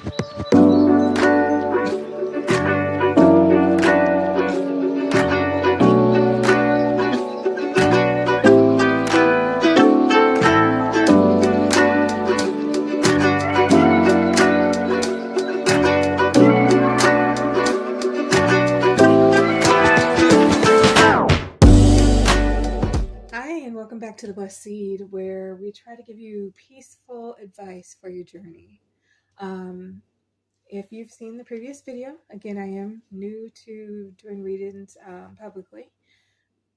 Welcome back to the Blessed Seed, where we try to give you peaceful advice for your journey. If you've seen the previous video, again, I am new to doing readings publicly,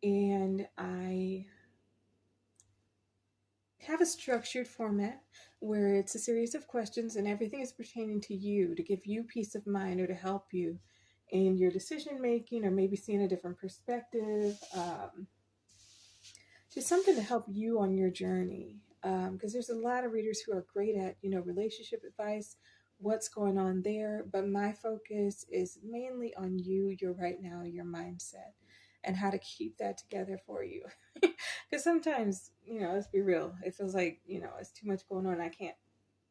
and I have a structured format where it's a series of questions and everything is pertaining to you to give you peace of mind or to help you in your decision making or maybe seeing a different perspective. Just something to help you on your journey, because there's a lot of readers who are great at relationship advice, what's going on there, but my focus is mainly on you, your right now, your mindset, and how to keep that together for you. Because sometimes, let's be real, it feels like it's too much going on, I can't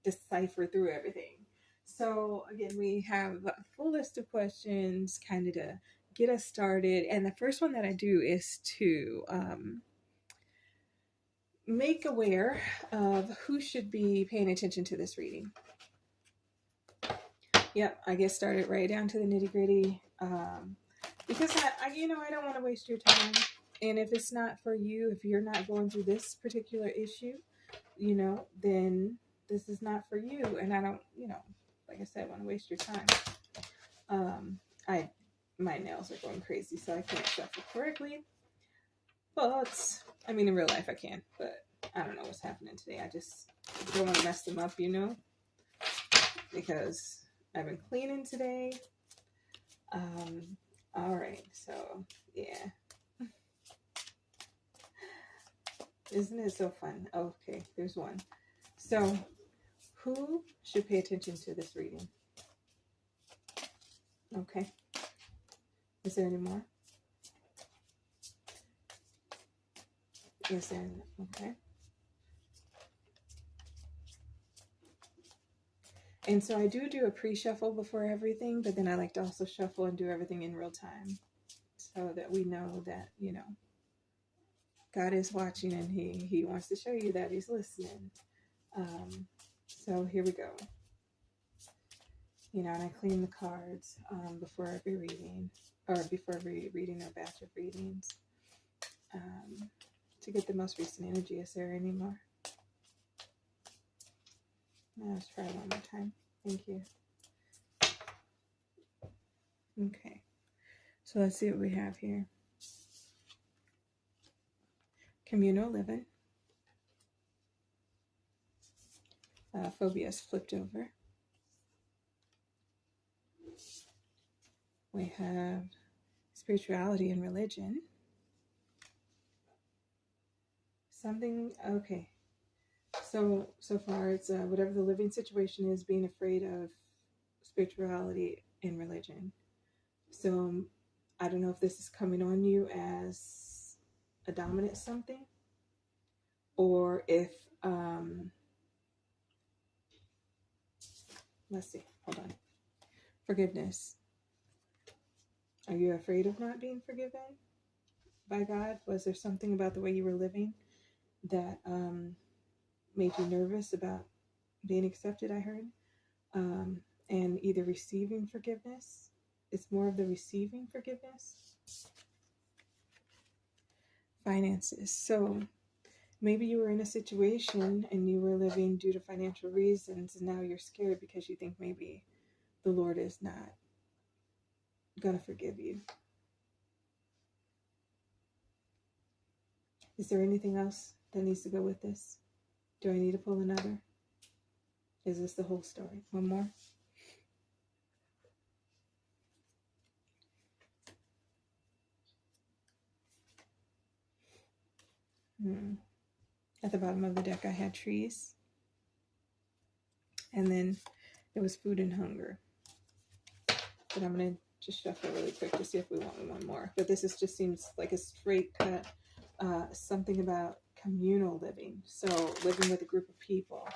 decipher through everything. So again, we have a full list of questions kind of to get us started, and the first one that I do is to make aware of who should be paying attention to this reading. Yep, I get started right down to the nitty gritty, because I don't want to waste your time. And if it's not for you, if you're not going through this particular issue, then this is not for you. And I don't, like I said, want to waste your time. My nails are going crazy, so I can't shuffle correctly. But I mean, in real life I can, but I don't know what's happening today. I just don't want to mess them up, because I've been cleaning today. All right, so yeah. Isn't it so fun? Okay, there's one. So, who should pay attention to this reading? Okay. Is there any more? Is there? Okay. And so I do a pre-shuffle before everything, but then I like to also shuffle and do everything in real time so that we know that, God is watching and he wants to show you that he's listening. So here we go. And I clean the cards before every reading, or before every reading or batch of readings, to get the most recent energy. Is there any more? Let's try one more time. Thank you. Okay. So let's see what we have here. Communal living. Phobias flipped over. We have spirituality and religion. Something, okay. So far it's whatever the living situation is, being afraid of spirituality and religion. So I don't know if this is coming on you as a dominant something, or if, let's see, hold on. Forgiveness. Are you afraid of not being forgiven by God? Was there something about the way you were living that made you nervous about being accepted, I heard? And either receiving forgiveness. It's more of the receiving forgiveness. Finances. So maybe you were in a situation and you were living due to financial reasons, and now you're scared because you think maybe the Lord is not going to forgive you. Is there anything else that needs to go with this? Do I need to pull another? Is this the whole story? One more? At the bottom of the deck, I had trees. And then it was food and hunger. But I'm going to just shuffle really quick to see if we want one more. But this just seems like a straight cut, something about communal living. So living with a group of people.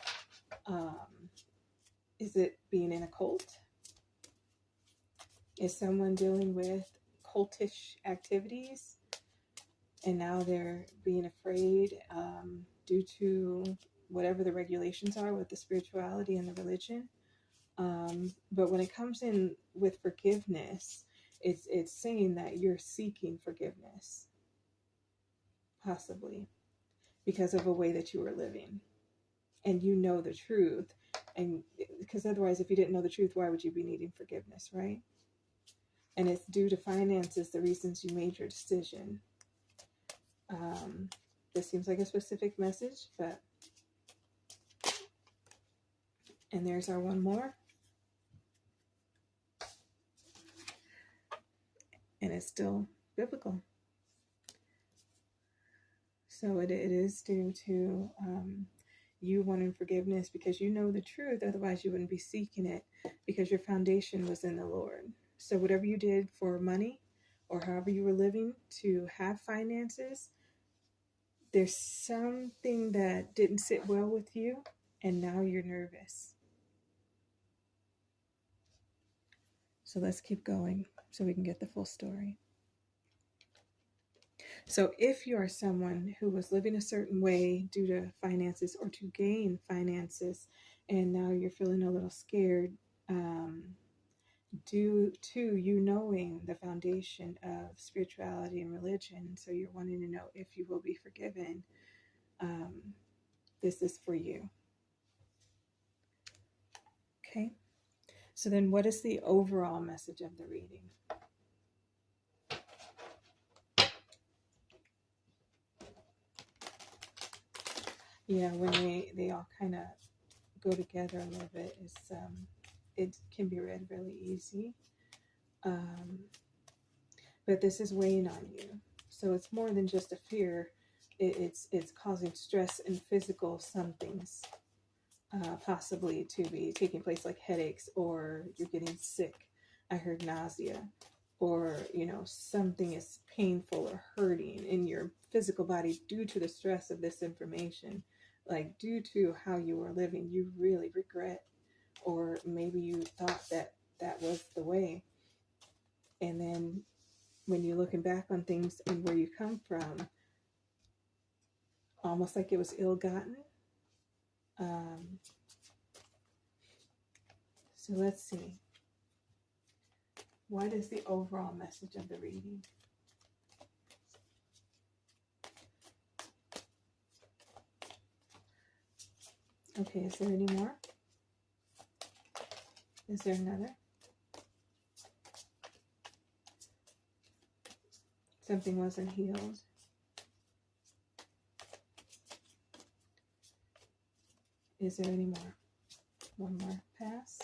Is it being in a cult? Is someone dealing with cultish activities and now they're being afraid due to whatever the regulations are with the spirituality and the religion? But when it comes in with forgiveness, it's saying that you're seeking forgiveness, possibly because of a way that you were living, and you know the truth, and because otherwise, if you didn't know the truth, why would you be needing forgiveness, right? And it's due to finances, the reasons you made your decision. This seems like a specific message, but and there's our one more, and it's still biblical. So it is due to you wanting forgiveness because you know the truth. Otherwise, you wouldn't be seeking it because your foundation was in the Lord. So whatever you did for money or however you were living to have finances, there's something that didn't sit well with you, and now you're nervous. So let's keep going so we can get the full story. So if you are someone who was living a certain way due to finances or to gain finances, and now you're feeling a little scared due to you knowing the foundation of spirituality and religion, so you're wanting to know if you will be forgiven, this is for you. Okay? So then what is the overall message of the reading? Yeah, when they all kind of go together a little bit, it can be read really easy. But this is weighing on you. So it's more than just a fear. It's causing stress and physical somethings, possibly to be taking place, like headaches, or you're getting sick. I heard nausea, or something is painful or hurting in your physical body due to the stress of this information, like due to how you were living. You really regret, or maybe you thought that was the way, and then when you're looking back on things and where you come from, almost like it was ill-gotten. So let's see. What is the overall message of the reading? Okay, is there any more? Is there another? Something wasn't healed. Is there any more? One more pass.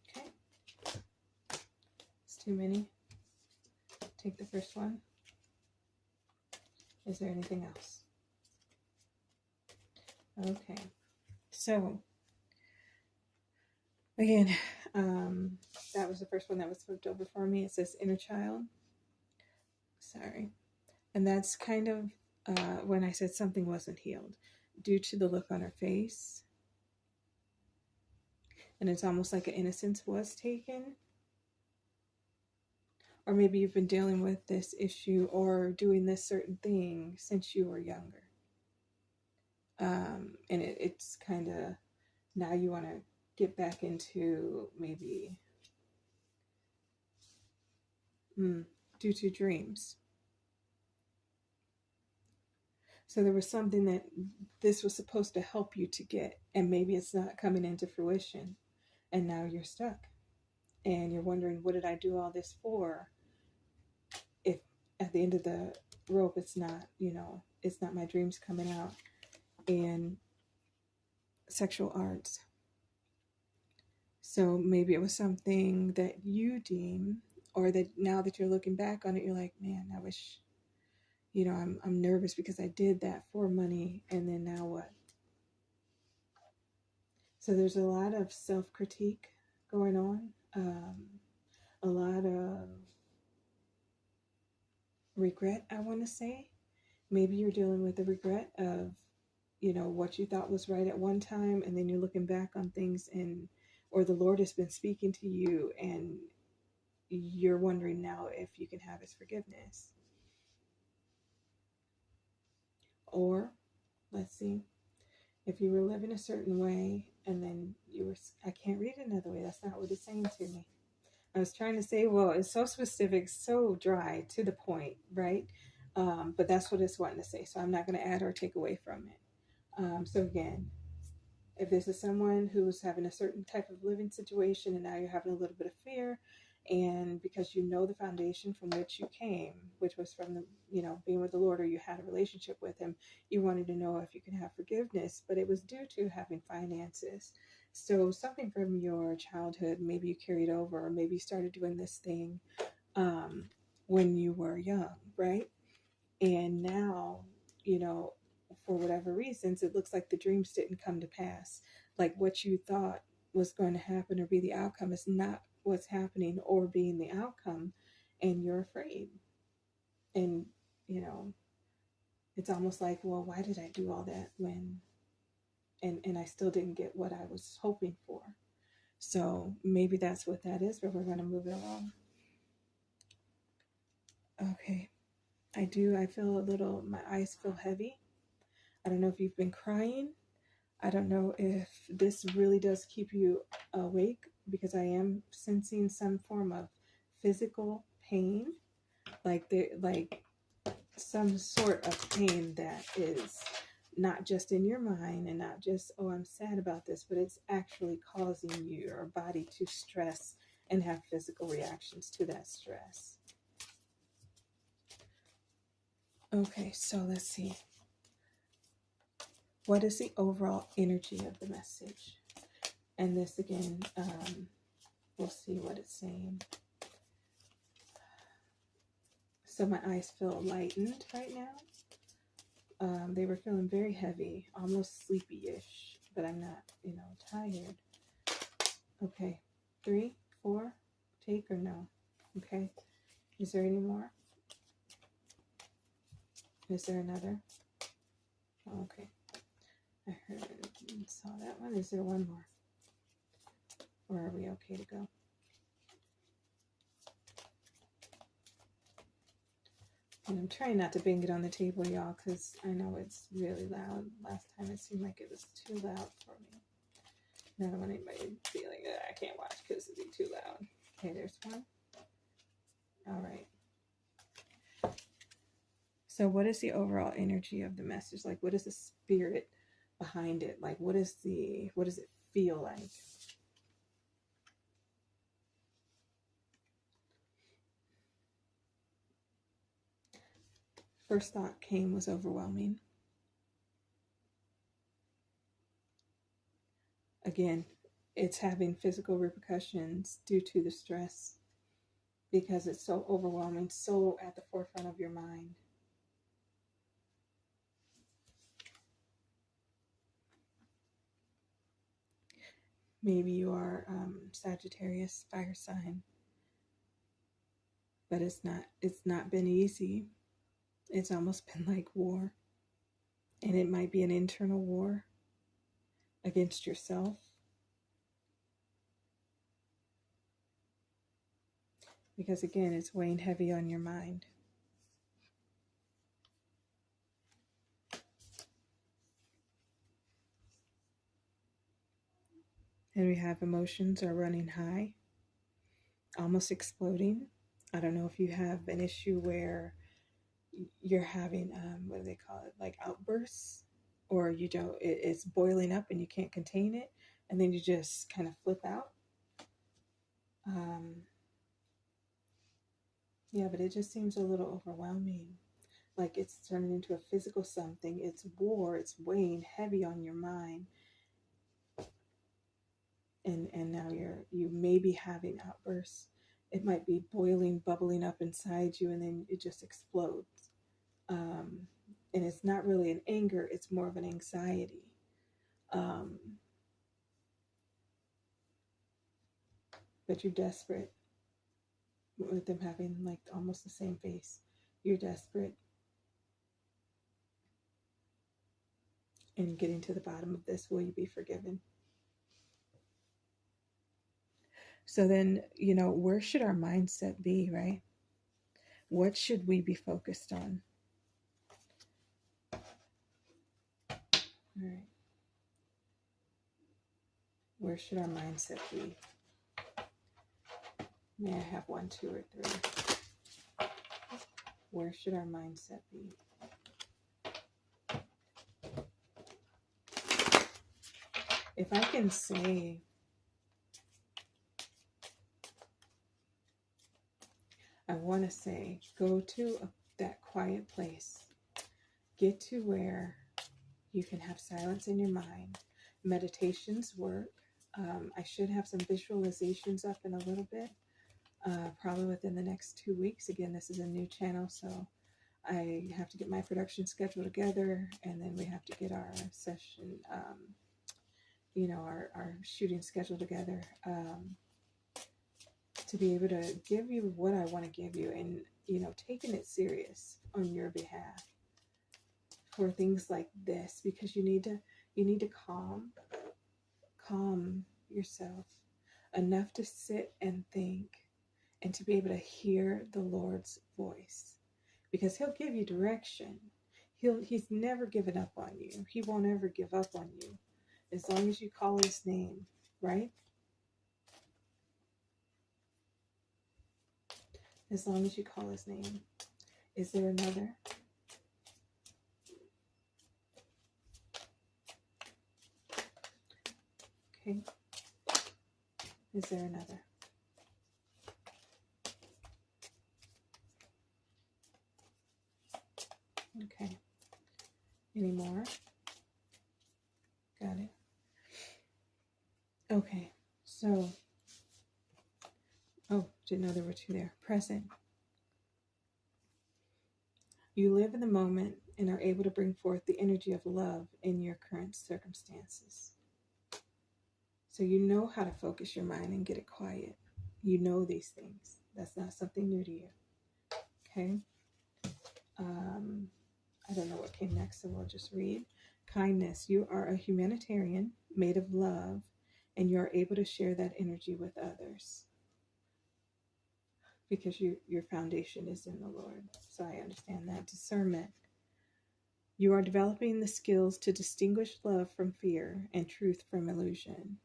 Okay. It's too many. Take the first one. Is there anything else? Okay. So, again, that was the first one that was flipped over for me. It says inner child. Sorry. And that's kind of when I said something wasn't healed due to the look on her face. And it's almost like an innocence was taken. Or maybe you've been dealing with this issue or doing this certain thing since you were younger. And it's kind of, now you want to get back into maybe due to dreams. So there was something that this was supposed to help you to get, and maybe it's not coming into fruition, and now you're stuck. And you're wondering, what did I do all this for? If at the end of the rope, it's not, it's not my dreams coming out. And sexual arts. So maybe it was something that you deem, or that now that you're looking back on it, you're like, man, I wish, I'm nervous because I did that for money, and then now what? So there's a lot of self-critique going on, a lot of regret, I want to say. Maybe you're dealing with the regret of what you thought was right at one time, and then you're looking back on things, and or the Lord has been speaking to you, and you're wondering now if you can have his forgiveness. Or, let's see, if you were living a certain way and then I can't read it another way. That's not what it's saying to me. I was trying to say, well, it's so specific, so dry, to the point, right? But that's what it's wanting to say. So I'm not going to add or take away from it. So again, if this is someone who's having a certain type of living situation and now you're having a little bit of fear, and because you know the foundation from which you came, which was from the, being with the Lord, or you had a relationship with him, you wanted to know if you can have forgiveness, but it was due to having finances. So something from your childhood, maybe you carried over, or maybe you started doing this thing when you were young, right? And now, you know, for whatever reasons, it looks like the dreams didn't come to pass. Like what you thought was going to happen or be the outcome is not what's happening or being the outcome. And you're afraid. And, you know, it's almost like, well, why did I do all that when, and I still didn't get what I was hoping for. So maybe that's what that is, but we're going to move it along. Okay. I feel a little, my eyes feel heavy. I don't know if you've been crying. I don't know if this really does keep you awake, because I am sensing some form of physical pain, like some sort of pain that is not just in your mind and not just, oh, I'm sad about this, but it's actually causing your body to stress and have physical reactions to that stress. Okay, so let's see. What is the overall energy of the message? And this again, we'll see what it's saying. So my eyes feel lightened right now. They were feeling very heavy, almost sleepy-ish, but I'm not, tired. Okay, 3, 4, take or no? Okay, is there any more? Is there another? Oh, okay, I heard, saw that one. Is there one more? Or are we okay to go? And I'm trying not to bang it on the table, y'all, because I know it's really loud. Last time it seemed like it was too loud for me. I don't want anybody feeling that I can't watch because it'd be too loud. Okay, there's one. All right. So what is the overall energy of the message? Like, what is the spirit behind it? Like, what does it feel like? First thought came was overwhelming. Again, it's having physical repercussions due to the stress, because it's so overwhelming, so at the forefront of your mind. Maybe you are Sagittarius, fire sign, but it's not been easy. It's almost been like war, and it might be an internal war against yourself, because again, it's weighing heavy on your mind. And we have emotions are running high, almost exploding. I don't know if you have an issue where you're having, what do they call it? Like outbursts, or you don't, it's boiling up and you can't contain it. And then you just kind of flip out. Yeah, but it just seems a little overwhelming. Like it's turning into a physical something. It's war. It's weighing heavy on your mind. And now you may be having outbursts. It might be boiling, bubbling up inside you, and then it just explodes. And it's not really an anger, it's more of an anxiety. But you're desperate, with them having like almost the same face. You're desperate. in getting to the bottom of this. Will you be forgiven? So then, where should our mindset be, right? What should we be focused on? All right. Where should our mindset be? May I have 1, 2, or 3? Where should our mindset be? If I can say, I want to say, go to that quiet place. Get to where you can have silence in your mind. Meditations work. I should have some visualizations up in a little bit, probably within the next 2 weeks. Again, this is a new channel, so I have to get my production schedule together, and then we have to get our session, our shooting schedule together, to be able to give you what I want to give you, and, taking it serious on your behalf for things like this, because you need to calm yourself enough to sit and think, and to be able to hear the Lord's voice, because he'll give you direction. He's never given up on you. He won't ever give up on you as long as you call his name, right? As long as you call his name. Is there another? Okay. Is there another? Okay. Any more? Got it. Okay. So, didn't know there were 2 there. Present. You live in the moment and are able to bring forth the energy of love in your current circumstances. So you know how to focus your mind and get it quiet. You know these things. That's not something new to you. Okay? I don't know what came next, so we'll just read. Kindness. You are a humanitarian made of love, and you are able to share that energy with others, because your foundation is in the Lord. So I understand that. Discernment. You are developing the skills to distinguish love from fear and truth from illusion.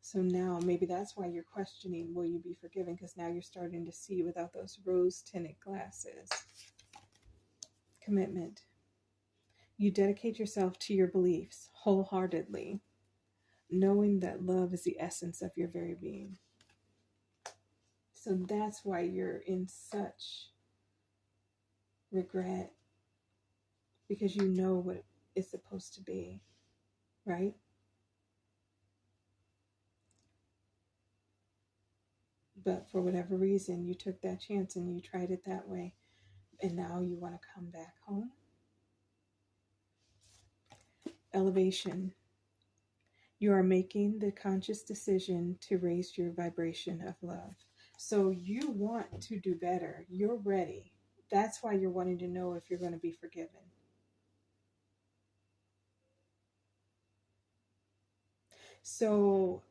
So now maybe that's why you're questioning, will you be forgiven? Because now you're starting to see without those rose-tinted glasses. Commitment. You dedicate yourself to your beliefs wholeheartedly, knowing that love is the essence of your very being. So that's why you're in such regret, because you know what it's supposed to be, right? But for whatever reason, you took that chance and you tried it that way, and now you want to come back home. Elevation. You are making the conscious decision to raise your vibration of love. So you want to do better. You're ready. That's why you're wanting to know if you're going to be forgiven. So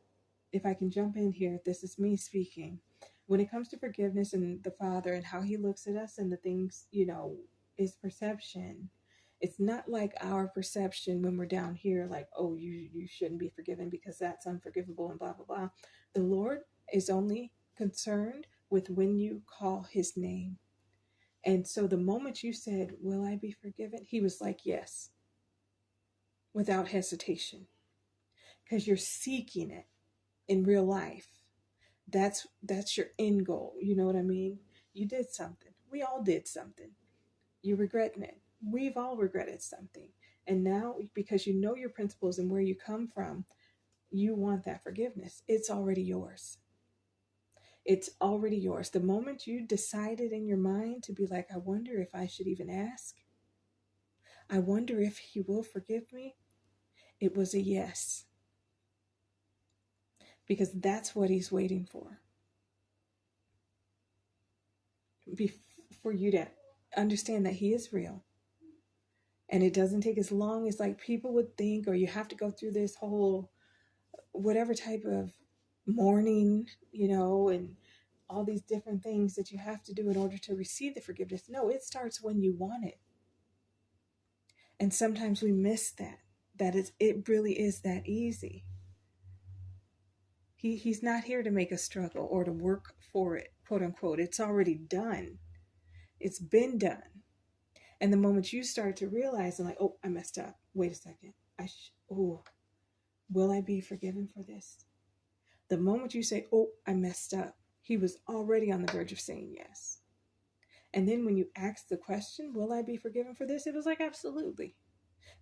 if I can jump in here, this is me speaking. When it comes to forgiveness and the Father and how he looks at us and the things, is perception. It's not like our perception when we're down here, like, oh, you shouldn't be forgiven because that's unforgivable and blah, blah, blah. The Lord is only concerned with when you call his name. And so the moment you said, will I be forgiven? He was like, yes, without hesitation, because you're seeking it in real life. That's your end goal. You know what I mean? You did something. We all did something. You're regretting it. We've all regretted something. And now, because you know your principles and where you come from, you want that forgiveness. It's already yours. It's already yours. The moment you decided in your mind to be like, I wonder if I should even ask. I wonder if he will forgive me. It was a yes. Because that's what he's waiting for. For you to understand that he is real. And it doesn't take as long as like people would think, or you have to go through this whole whatever type of mourning, and all these different things that you have to do in order to receive the forgiveness. No, it starts when you want it. And sometimes we miss that. It really is that easy. He's not here to make us struggle or to work for it, quote unquote. It's already done. It's been done. And the moment you start to realize, and like, oh, I messed up. Wait a second. Will I be forgiven for this? The moment you say, oh, I messed up, he was already on the verge of saying yes. And then when you ask the question, will I be forgiven for this? It was like, absolutely.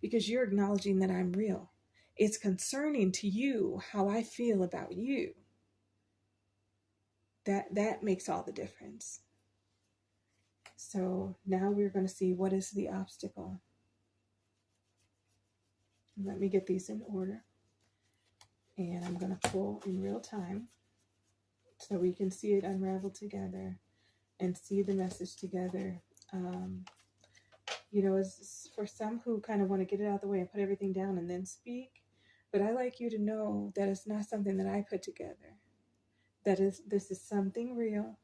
Because you're acknowledging that I'm real. It's concerning to you how I feel about you. That makes all the difference. So now we're going to see what is the obstacle. Let me get these in order. And I'm going to pull in real time so we can see it unravel together and see the message together. It's for some who kind of want to get it out of the way and put everything down and then speak. But I like you to know that it's not something that I put together. This is something real,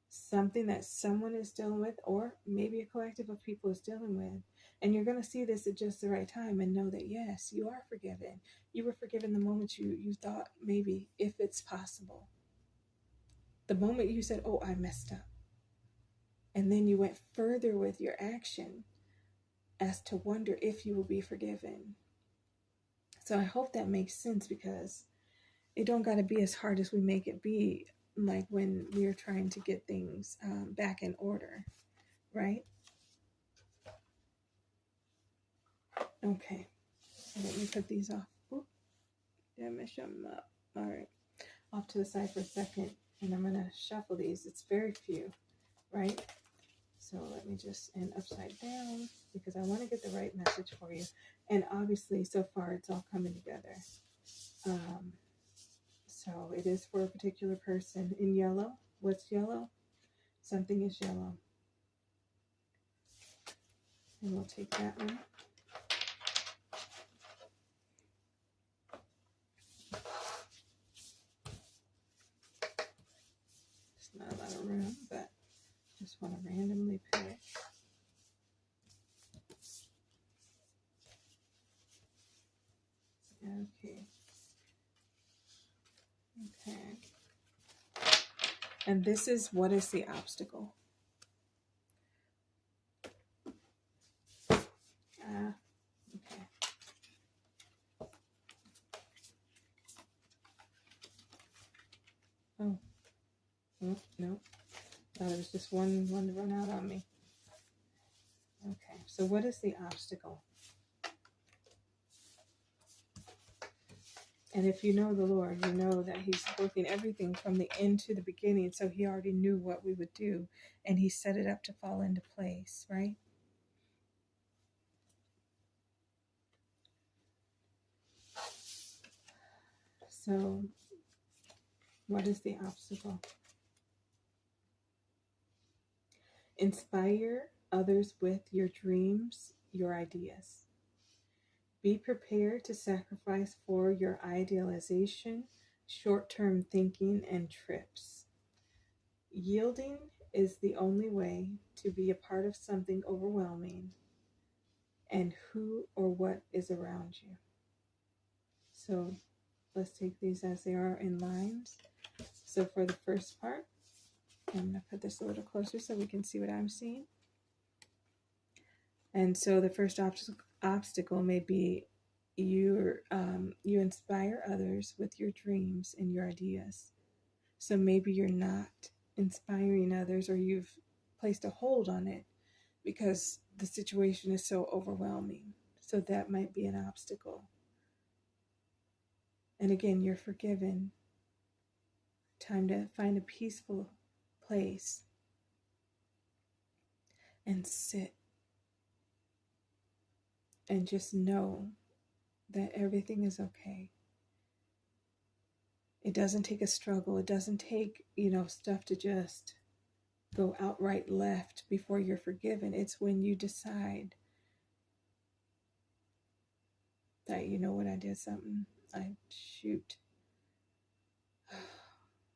something that someone is dealing with, or maybe a collective of people is dealing with. And you're going to see this at just the right time and know that, yes, you are forgiven. You were forgiven the moment you thought maybe if it's possible. The moment you said, oh, I messed up. And then you went further with your action as to wonder if you will be forgiven. So I hope that makes sense, because it don't got to be as hard as we make it be, like when we're trying to get things back in order, right? Okay, let me put these off. Oop, did I mess them up? All right, off to the side for a second, and I'm gonna shuffle these. It's very few, right? So let me just, and upside down, because I want to get the right message for you. And obviously, so far, it's all coming together. So it is for a particular person. In yellow, what's yellow? Something is yellow. And we'll take that one. It's not a lot of room, but just want to randomly pick. Okay. Okay. And this is, what is the obstacle? Okay. Oh. Oh, no. Thought it was just one to run out on me. Okay. So what is the obstacle? And if you know the Lord, you know that he's working everything from the end to the beginning. So he already knew what we would do, and he set it up to fall into place, right? So what is the obstacle? Inspire others with your dreams, your ideas. Be prepared to sacrifice for your idealization, short-term thinking, and trips. Yielding is the only way to be a part of something overwhelming and who or what is around you. So let's take these as they are in lines. So for the first part, I'm going to put this a little closer so we can see what I'm seeing. And so the first obstacle may be you inspire others with your dreams and your ideas. So maybe you're not inspiring others, or you've placed a hold on it because the situation is so overwhelming. So that might be an obstacle. And again, you're forgiven. Time to find a peaceful place and sit and just know that everything is okay. It doesn't take a struggle. It doesn't take, stuff to just go outright left before you're forgiven. It's when you decide You know what? I did something. Shoot.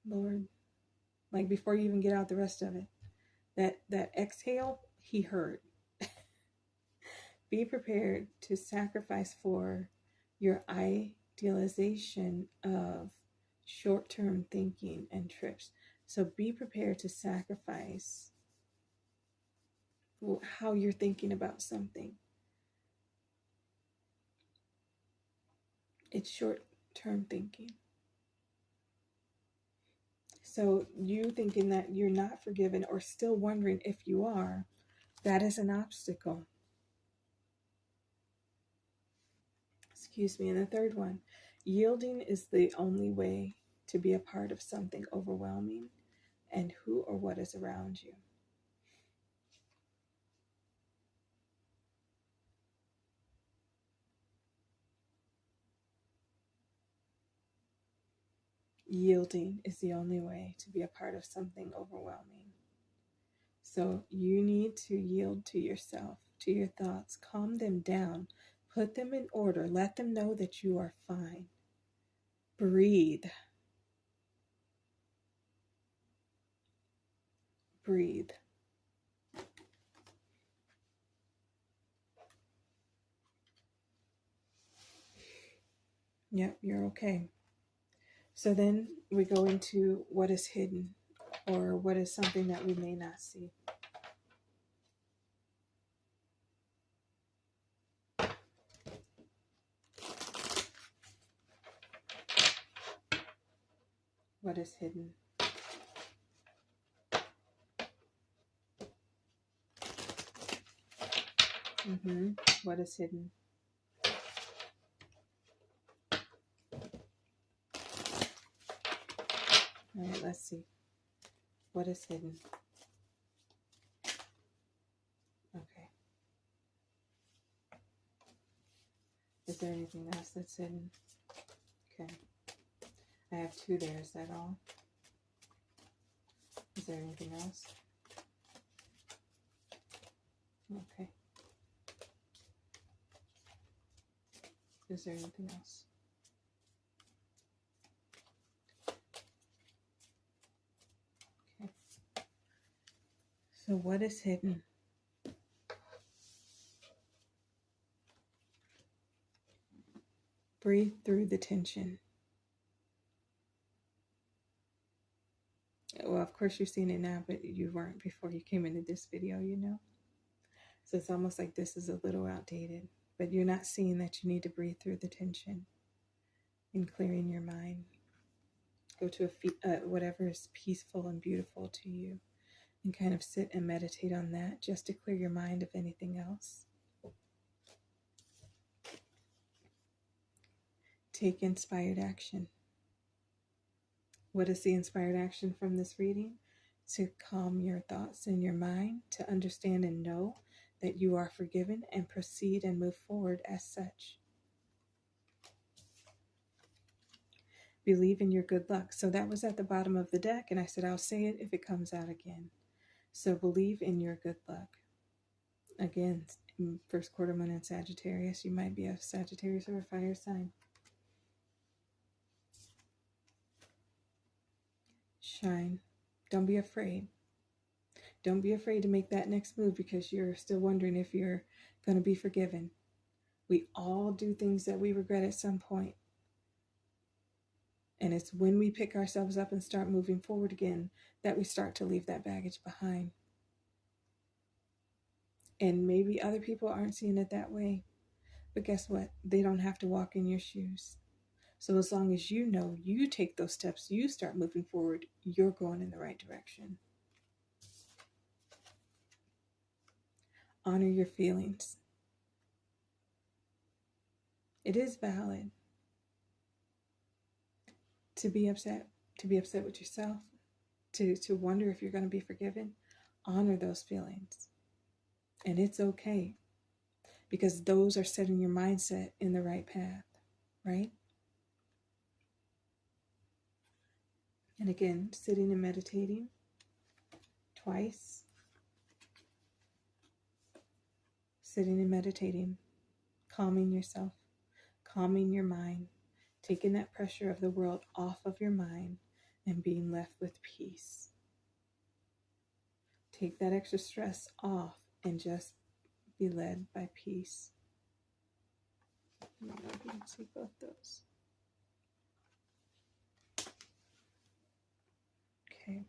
Lord. Like before you even get out the rest of it. That exhale, he heard. Be prepared to sacrifice for your idealization of short-term thinking and trips. So be prepared to sacrifice how you're thinking about something. It's short-term thinking. So you thinking that you're not forgiven or still wondering if you are, that is an obstacle. Excuse me. And the third one, yielding is the only way to be a part of something overwhelming and who or what is around you. Yielding is the only way to be a part of something overwhelming. So you need to yield to yourself, to your thoughts, calm them down, put them in order, let them know that you are fine. Breathe. Breathe. Yep, you're okay. So then we go into what is hidden, or what is something that we may not see. What is hidden? What is hidden? All right, let's see. What is hidden? Okay. Is there anything else that's hidden? Okay. I have 2 there. Is that all? Is there anything else? Okay. Is there anything else? Okay. So what is hidden? Breathe through the tension. Well, of course you've seen it now, but you weren't before you came into this video, you know? So it's almost like this is a little outdated, but you're not seeing that you need to breathe through the tension and clearing your mind. Go to whatever is peaceful and beautiful to you and kind of sit and meditate on that just to clear your mind of anything else. Take inspired action. What is the inspired action from this reading? To calm your thoughts and your mind, to understand and know that you are forgiven and proceed and move forward as such. Believe in your good luck. So that was at the bottom of the deck, and I said I'll say it if it comes out again. So believe in your good luck. Again, first quarter moon in Sagittarius, you might be a Sagittarius or a fire sign. Shine. Don't be afraid. Don't be afraid to make that next move because you're still wondering if you're going to be forgiven. We all do things that we regret at some point. And it's when we pick ourselves up and start moving forward again that we start to leave that baggage behind. And maybe other people aren't seeing it that way. But guess what? They don't have to walk in your shoes. So as long as you know you take those steps, you start moving forward, you're going in the right direction. Honor your feelings. It is valid to be upset with yourself, to wonder if you're going to be forgiven. Honor those feelings. And it's okay, because those are setting your mindset in the right path, right? And again, sitting and meditating twice. Sitting and meditating, calming yourself, calming your mind, taking that pressure of the world off of your mind and being left with peace. Take that extra stress off and just be led by peace. I don't know if you can see both those. Okay.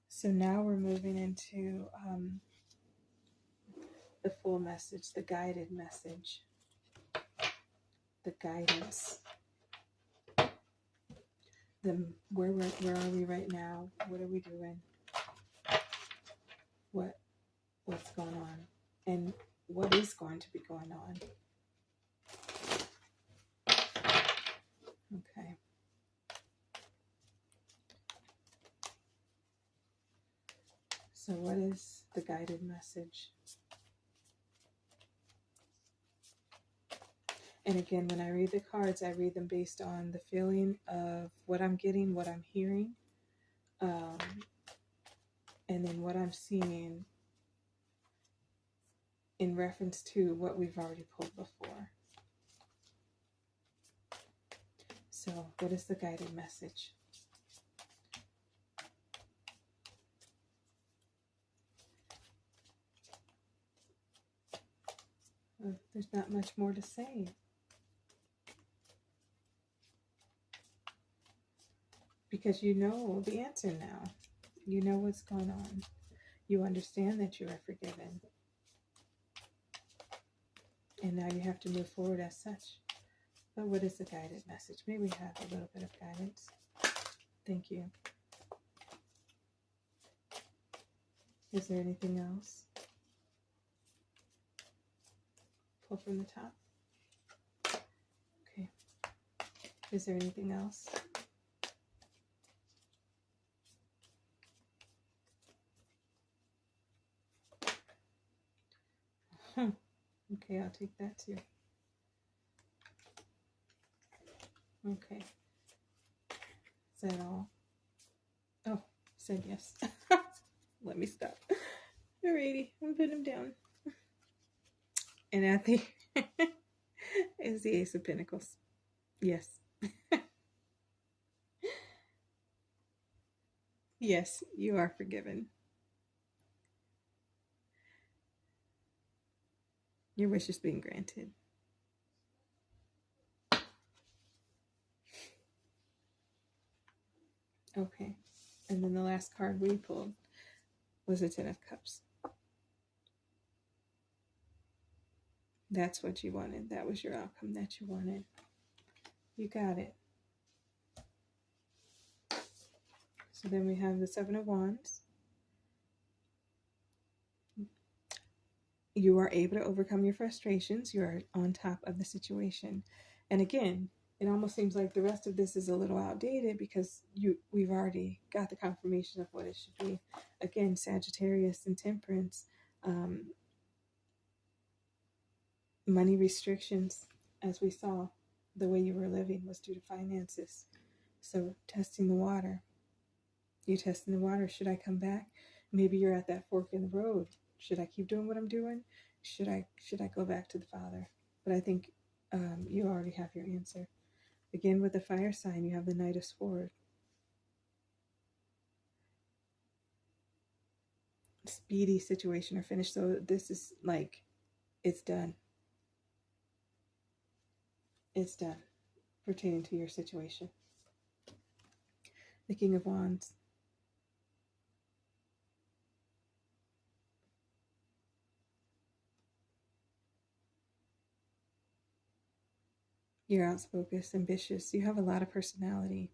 So now we're moving into the full message, the guided message, the guidance. Where are we right now? What are we doing? What's going on? And what is going to be going on? Okay. So what is the guided message? And again, when I read the cards, I read them based on the feeling of what I'm getting, what I'm hearing, and then what I'm seeing in reference to what we've already pulled before. So what is the guided message? There's not much more to say. Because you know the answer now. You know what's going on. You understand that you are forgiven. And now you have to move forward as such. But what is the guided message? Maybe we have a little bit of guidance. Thank you. Is there anything else? Pull from the top. Okay. Is there anything else? Okay, I'll take that too. Okay. Is that all? Oh, said yes. Let me stop. Alrighty, I'm putting him down. And at the is the Ace of Pentacles. Yes. Yes, you are forgiven. Your wish is being granted. Okay. And then the last card we pulled was the Ten of Cups. That's what you wanted. That was your outcome that you wanted. You got it. So then we have the Seven of Wands. You are able to overcome your frustrations. You are on top of the situation. And again, it almost seems like the rest of this is a little outdated because we've already got the confirmation of what it should be. Again, Sagittarius and Temperance. Money restrictions, as we saw, the way you were living was due to finances. So testing the water. You're testing the water. Should I come back? Maybe you're at that fork in the road. Should I keep doing what I'm doing? Should I go back to the Father? But I think you already have your answer. Again, with the fire sign, you have the Knight of Swords. Speedy situation or finish. So this is like, it's done. It's done pertaining to your situation. The King of Wands. You're outspoken, ambitious. You have a lot of personality.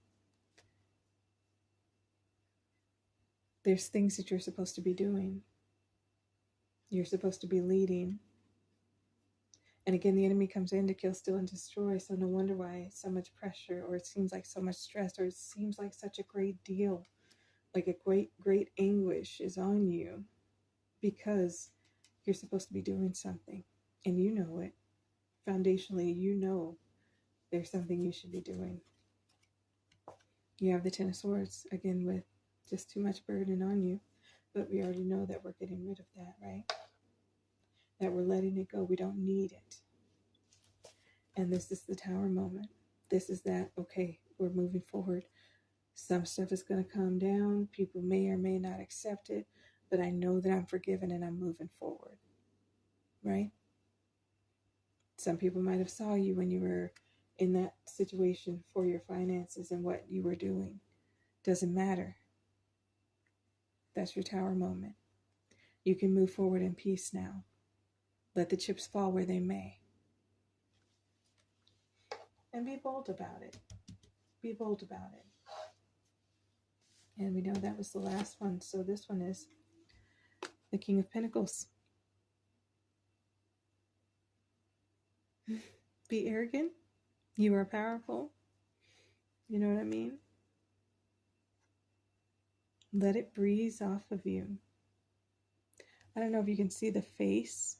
There's things that you're supposed to be doing. You're supposed to be leading. And again, the enemy comes in to kill, steal, and destroy. So no wonder why so much pressure, or it seems like so much stress, or it seems like such a great deal, like a great anguish is on you because you're supposed to be doing something. And you know it. Foundationally, you know there's something you should be doing. You have the Ten of Swords, again, with just too much burden on you. But we already know that we're getting rid of that, right? That we're letting it go. We don't need it. And this is the tower moment. This is that, okay, we're moving forward. Some stuff is going to calm down. People may or may not accept it, but I know that I'm forgiven and I'm moving forward, right? Some people might have saw you when you were in that situation for your finances and what you were doing. Doesn't matter. That's your tower moment. You can move forward in peace now. Let the chips fall where they may. And be bold about it. Be bold about it. And we know that was the last one. So this one is the King of Pentacles. Be arrogant. You are powerful. You know what I mean? Let it breeze off of you. I don't know if you can see the face,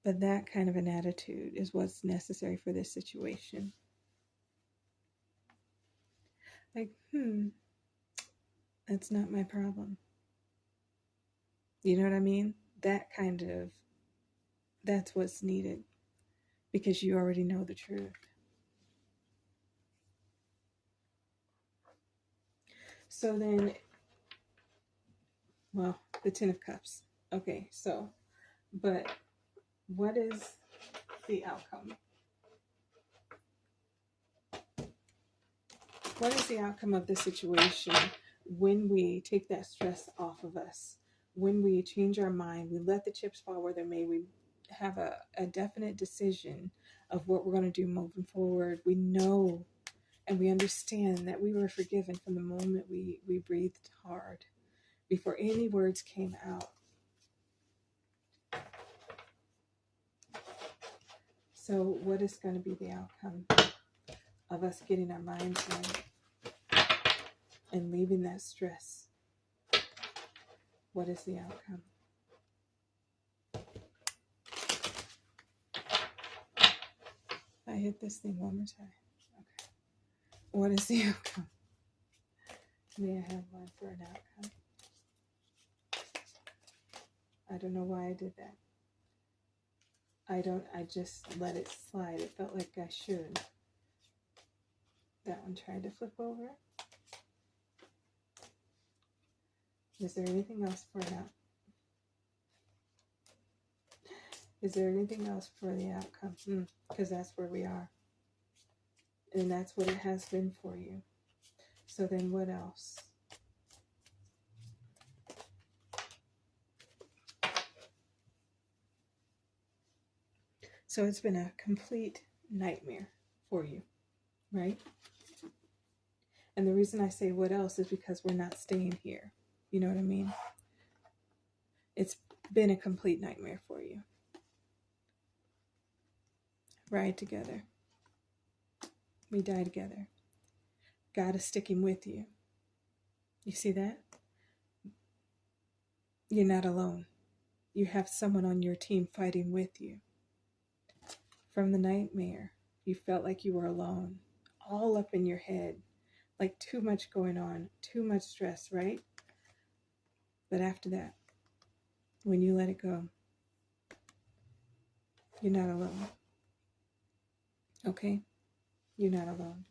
but that kind of an attitude is what's necessary for this situation. Like, that's not my problem. You know what I mean? That's what's needed, because you already know the truth. So then, well, the Ten of Cups. Okay, so, but what is the outcome? What is the outcome of the situation when we take that stress off of us? When we change our mind, we let the chips fall where they may, we have a definite decision of what we're going to do moving forward. We know and we understand that we were forgiven from the moment we breathed hard, before any words came out. So what is going to be the outcome of us getting our minds right and leaving that stress? What is the outcome? I hit this thing one more time. Okay. What is the outcome? May I have one for an outcome? I don't know why I did that. I just let it slide. It felt like I should. That one tried to flip over. Is there anything else for an outcome? Is there anything else for the outcome? Because that's where we are. And that's what it has been for you. So then what else? So it's been a complete nightmare for you, right? And the reason I say what else is because we're not staying here. You know what I mean? It's been a complete nightmare for you. Ride together. We die together. God is sticking with you. You see that? You're not alone. You have someone on your team fighting with you. From the nightmare, you felt like you were alone, all up in your head, like too much going on, too much stress, right? But after that, when you let it go, you're not alone. Okay? You're not alone.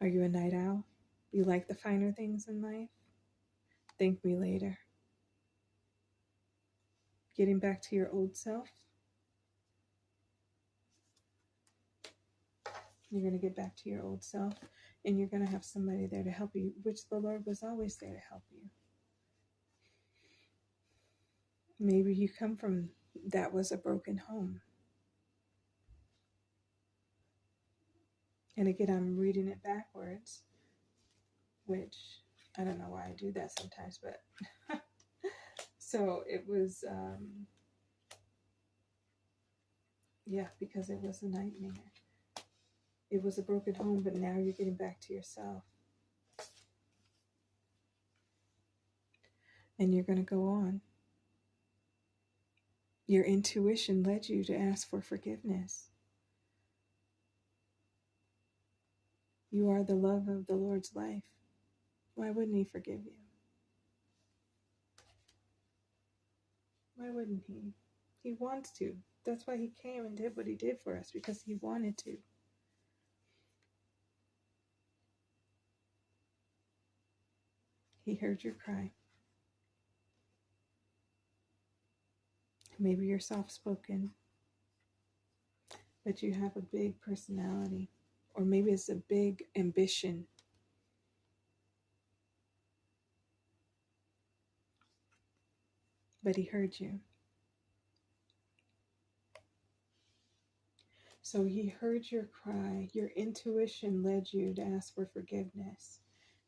Are you a night owl? You like the finer things in life? Thank me later. Getting back to your old self? You're going to get back to your old self, and you're going to have somebody there to help you, which the Lord was always there to help you. Maybe you come from that was a broken home. And again, I'm reading it backwards, which I don't know why I do that sometimes, but so it was, because it was a nightmare. It was a broken home, but now you're getting back to yourself. And you're going to go on. Your intuition led you to ask for forgiveness. You are the love of the Lord's life. Why wouldn't He forgive you? Why wouldn't he? He wants to. That's why he came and did what he did for us, because he wanted to. He heard your cry. Maybe you're soft-spoken, but you have a big personality. Or maybe it's a big ambition. But he heard you. So he heard your cry. Your intuition led you to ask for forgiveness.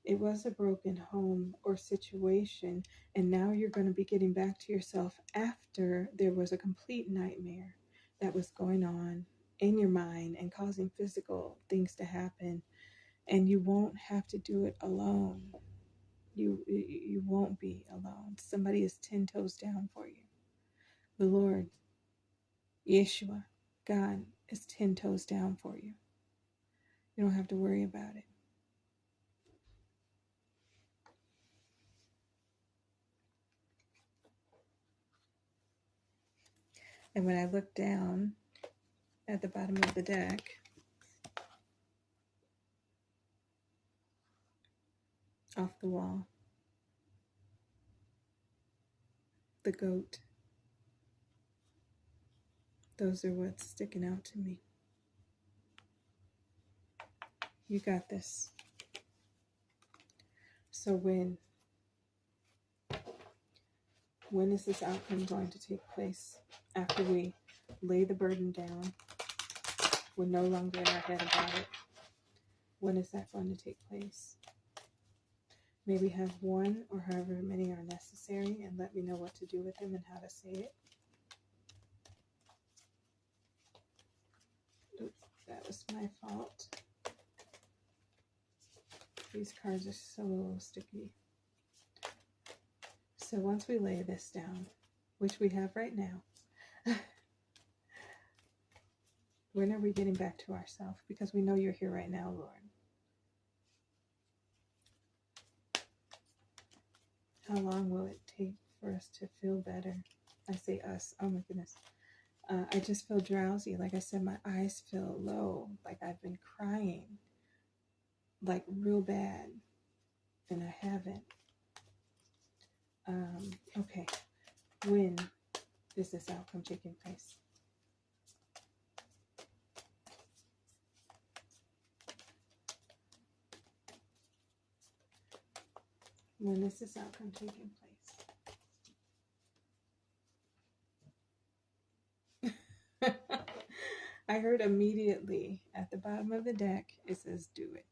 It was a broken home or situation, and now you're going to be getting back to yourself after there was a complete nightmare that was going on in your mind and causing physical things to happen, and you won't have to do it alone. You won't be alone. Somebody is 10 toes down for you. The Lord, Yeshua, God, is 10 toes down for you. You don't have to worry about it. And when I look down at the bottom of the deck, off the wall, the goat, those are what's sticking out to me. You got this. So when is this outcome going to take place? After we lay the burden down, we're no longer in our head about it. When is that going to take place? Maybe have one or however many are necessary, and let me know what to do with them and how to say it. Oops, that was my fault. These cards are so sticky. So once we lay this down, which we have right now, when are we getting back to ourselves? Because we know you're here right now, Lord. How long will it take for us to feel better? I say us. Oh my goodness. I just feel drowsy. Like I said, my eyes feel low. Like I've been crying. Like real bad. And I haven't. Okay. When is this outcome taking place? When is this outcome taking place? I heard immediately at the bottom of the deck, it says do it.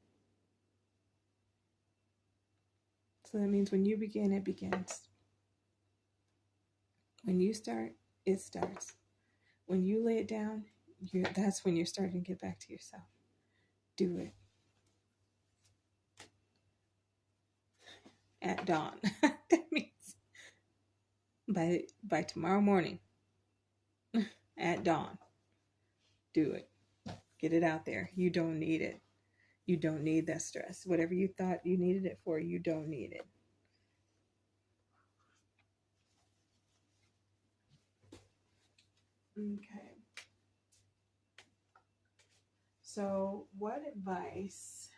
So that means when you begin, it begins. When you start, it starts. When you lay it down, that's when you're starting to get back to yourself. Do it. At dawn. That means by tomorrow morning. At dawn. Do it. Get it out there. You don't need it. You don't need that stress. Whatever you thought you needed it for, you don't need it. Okay. So what advice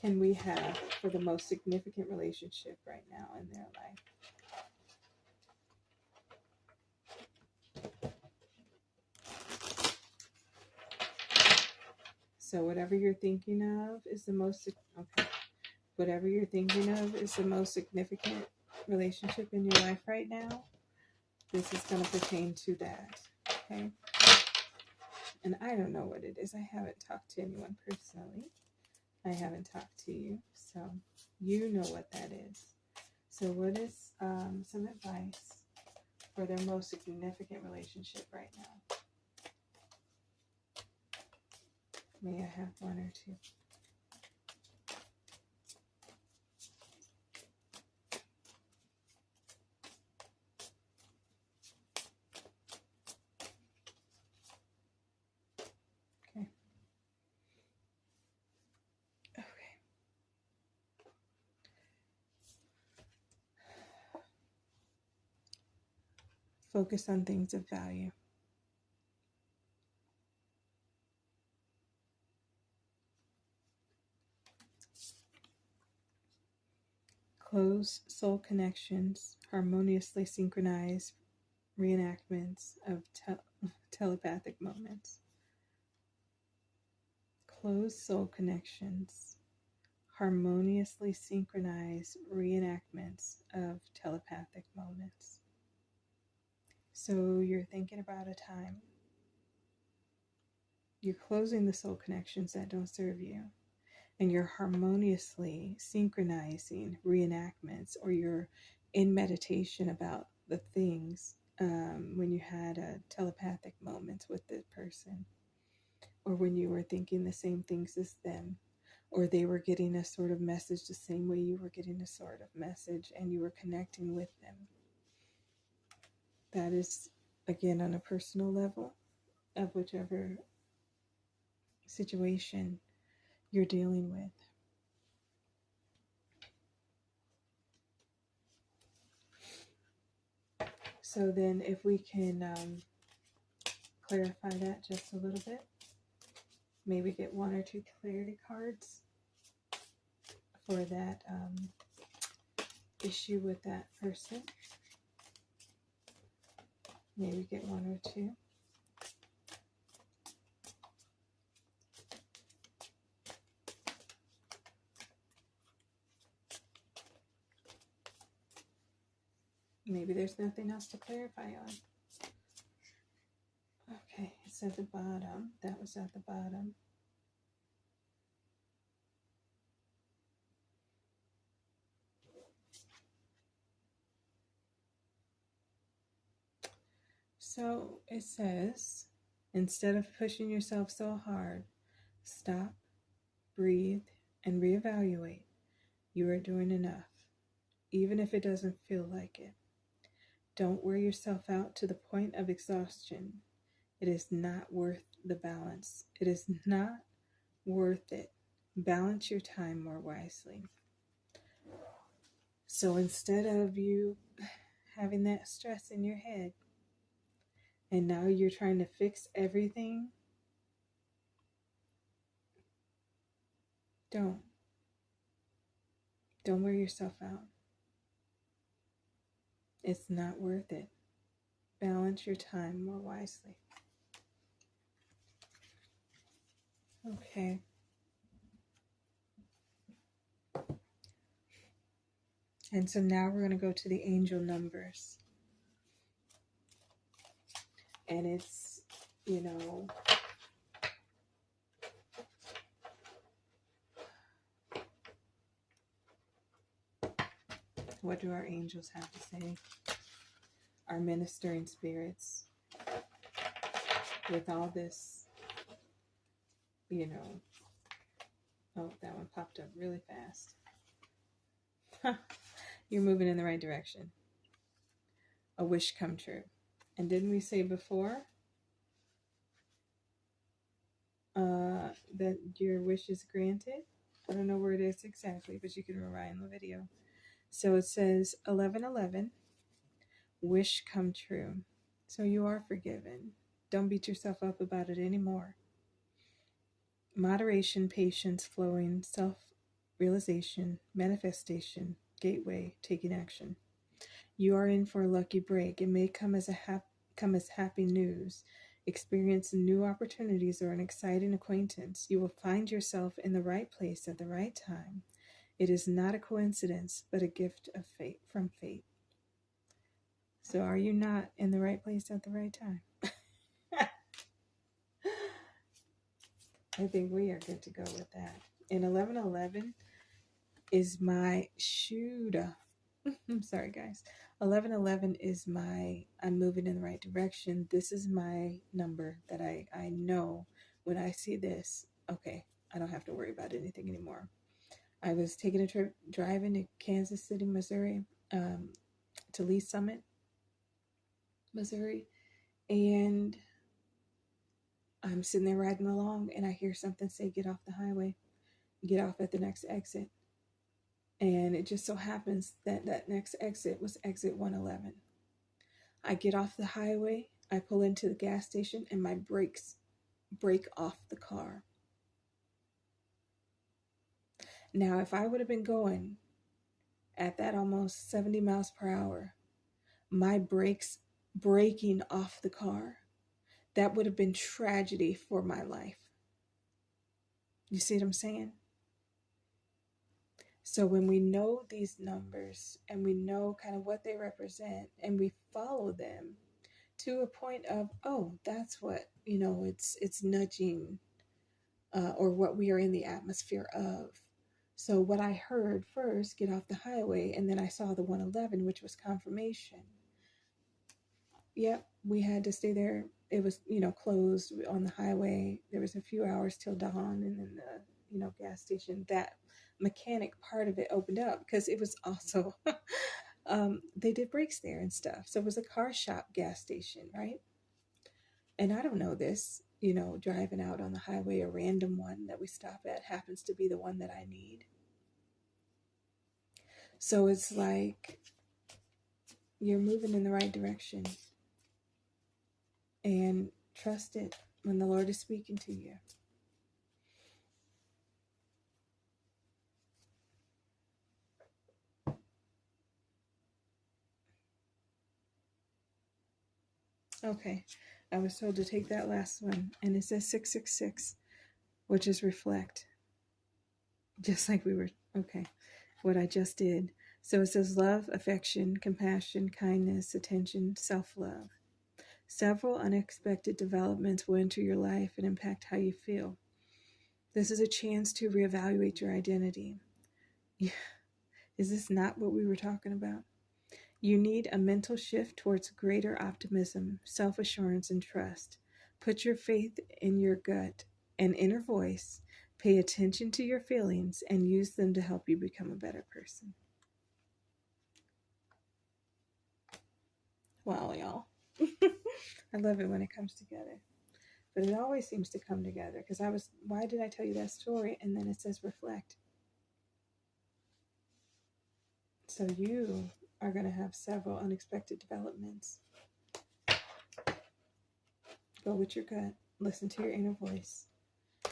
can we have for the most significant relationship right now in their life? So whatever you're thinking of is the most, okay. Whatever you're thinking of is the most significant relationship in your life right now. This is going to pertain to that, okay? And I don't know what it is. I haven't talked to anyone personally. I haven't talked to you, so you know what that is. So what is some advice for their most significant relationship right now? May I have one or two? Okay. Okay. Focus on things of value. Close soul connections, harmoniously synchronized reenactments of telepathic moments. Close soul connections, harmoniously synchronized reenactments of telepathic moments. So you're thinking about a time, you're closing the soul connections that don't serve you, and you're harmoniously synchronizing reenactments, or you're in meditation about the things when you had a telepathic moments with the person, or when you were thinking the same things as them, or they were getting a sort of message the same way you were getting a sort of message, and you were connecting with them. That is, again, on a personal level of whichever situation you're dealing with. So then if we can clarify that just a little bit, maybe get one or two clarity cards for that issue with that person. Maybe get one or two. Maybe there's nothing else to clarify on. Okay, it's at the bottom. That was at the bottom. So it says, instead of pushing yourself so hard, stop, breathe, and reevaluate. You are doing enough, even if it doesn't feel like it. Don't wear yourself out to the point of exhaustion. It is not worth the balance. It is not worth it. Balance your time more wisely. So instead of you having that stress in your head, and now you're trying to fix everything, don't wear yourself out. It's not worth it. Balance your time more wisely. Okay. And so now we're going to go to the angel numbers. And it's, what do our angels have to say? Our ministering spirits. With all this, oh, that one popped up really fast. You're moving in the right direction. A wish come true. And didn't we say before that your wish is granted? I don't know where it is exactly, but you can rewind the video. So it says 11:11, wish come true. So you are forgiven. Don't beat yourself up about it anymore. Moderation, patience, flowing, self-realization, manifestation, gateway, taking action. You are in for a lucky break. It may come as happy news, experience new opportunities, or an exciting acquaintance. You will find yourself in the right place at the right time. It is not a coincidence, but a gift of fate from fate. So are you not in the right place at the right time? I think we are good to go with that. And 11:11 is my I'm sorry, guys. 11:11 is I'm moving in the right direction. This is my number that I know when I see this, okay, I don't have to worry about anything anymore. I was taking a trip driving to Kansas City, Missouri, to Lee Summit, Missouri, and I'm sitting there riding along, and I hear something say, get off the highway, get off at the next exit. And it just so happens that that next exit was exit 111. I get off the highway, I pull into the gas station, and my brakes break off the car. Now, if I would have been going at that almost 70 miles per hour, my brakes breaking off the car, that would have been tragedy for my life. You see what I'm saying? So when we know these numbers and we know kind of what they represent and we follow them to a point of, oh, that's what, it's nudging or what we are in the atmosphere of. So what I heard first, get off the highway, and then I saw the 111, which was confirmation. Yep, we had to stay there. It was, closed on the highway. There was a few hours till dawn, and then the, gas station, that mechanic part of it opened up because it was also, they did brakes there and stuff. So it was a car shop gas station, right? And I don't know this, driving out on the highway, a random one that we stop at happens to be the one that I need. So it's like you're moving in the right direction. And trust it when the Lord is speaking to you. Okay, I was told to take that last one, and it says 666, which is reflect. Just like we were, okay, what I just did. So it says love, affection, compassion, kindness, attention, self-love. Several unexpected developments will enter your life and impact how you feel. This is a chance to reevaluate your identity. Is this not what we were talking about? You need a mental shift towards greater optimism, self-assurance, and trust. Put your faith in your gut and inner voice. Pay attention to your feelings and use them to help you become a better person. Wow, y'all. I love it when it comes together. But it always seems to come together because why did I tell you that story? And then it says reflect. So you are going to have several unexpected developments. Go with your gut. Listen to your inner voice.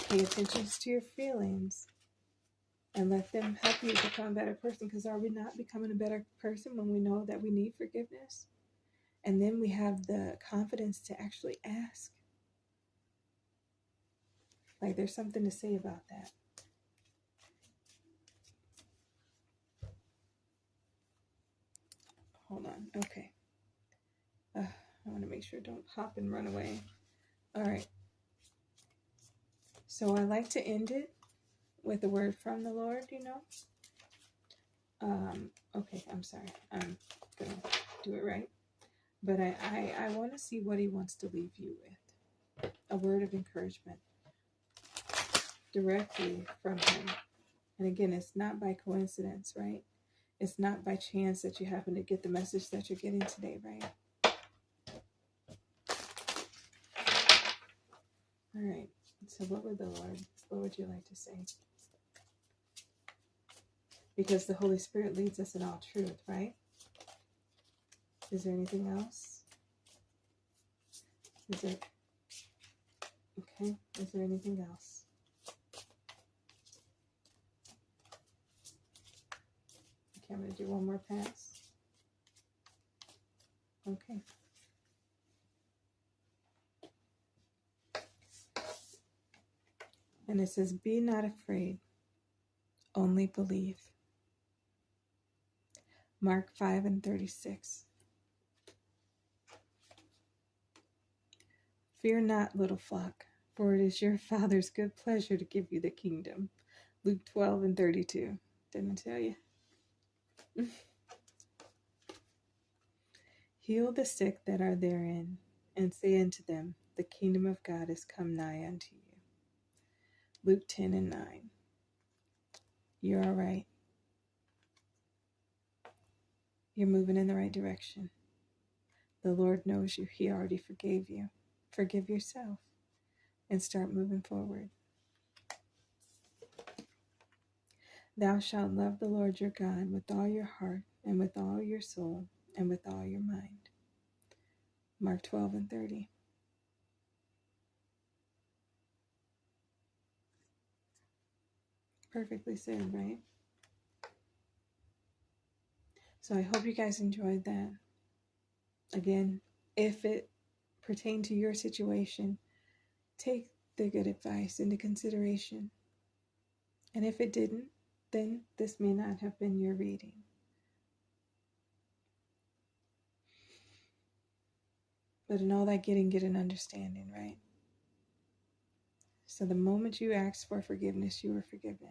Pay attention to your feelings. And let them help you become a better person. Because are we not becoming a better person when we know that we need forgiveness? And then we have the confidence to actually ask. Like there's something to say about that. Hold on. Okay. I want to make sure don't hop and run away. All right. So I like to end it with a word from the Lord, Okay, I'm sorry. I'm going to do it right. But I want to see what he wants to leave you with. A word of encouragement directly from him. And again, it's not by coincidence, right? It's not by chance that you happen to get the message that you're getting today, right? All right. So what would you like to say? Because the Holy Spirit leads us in all truth, right? Is there anything else? Okay. Is there anything else? Okay, I'm going to do one more pass. Okay. And it says, be not afraid, only believe. Mark 5:36. Fear not, little flock, for it is your Father's good pleasure to give you the kingdom. Luke 12:32. Didn't I tell you? Heal the sick that are therein, and say unto them, the kingdom of God is come nigh unto you. Luke 10:9. You're all right. You're moving in the right direction. The Lord knows you. He already forgave you. Forgive yourself and start moving forward. Thou shalt love the Lord your God with all your heart and with all your soul and with all your mind. Mark 12 and 30. Perfectly said, right? So I hope you guys enjoyed that. Again, if it pertained to your situation, take the good advice into consideration. And if it didn't, then this may not have been your reading. But in all that getting, get an understanding, right? So the moment you ask for forgiveness, you are forgiven.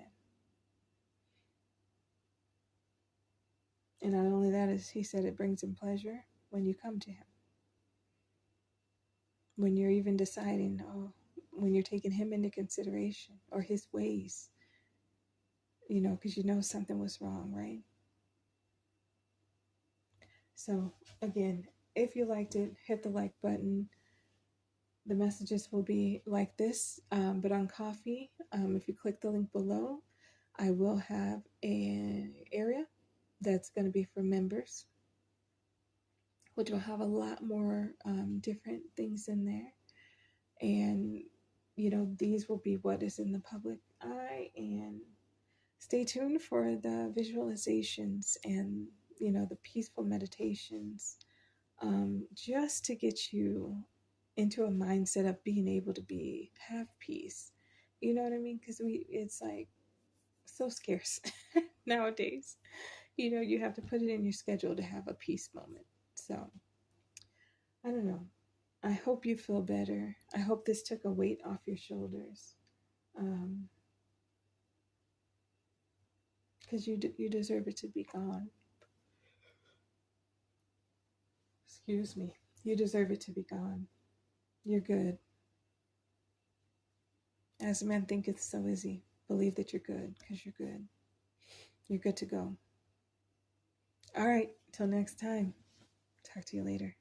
And not only that, as he said, it brings him pleasure when you come to him. When you're even deciding, when you're taking him into consideration or his ways, because you know something was wrong, right? So again, if you liked it, hit the like button. The messages will be like this, but on Coffee, if you click the link below, I will have an area that's going to be for members, which will have a lot more different things in there. And, these will be what is in the public eye. And stay tuned for the visualizations and, the peaceful meditations, just to get you into a mindset of being able to have peace. You know what I mean? Because it's like so scarce nowadays. You have to put it in your schedule to have a peace moment. So I don't know. I hope you feel better. I hope this took a weight off your shoulders. Because you deserve it to be gone. Excuse me. You deserve it to be gone. You're good. As a man thinketh, so is he. Believe that you're good, because you're good. You're good to go. All right. Till next time. Talk to you later.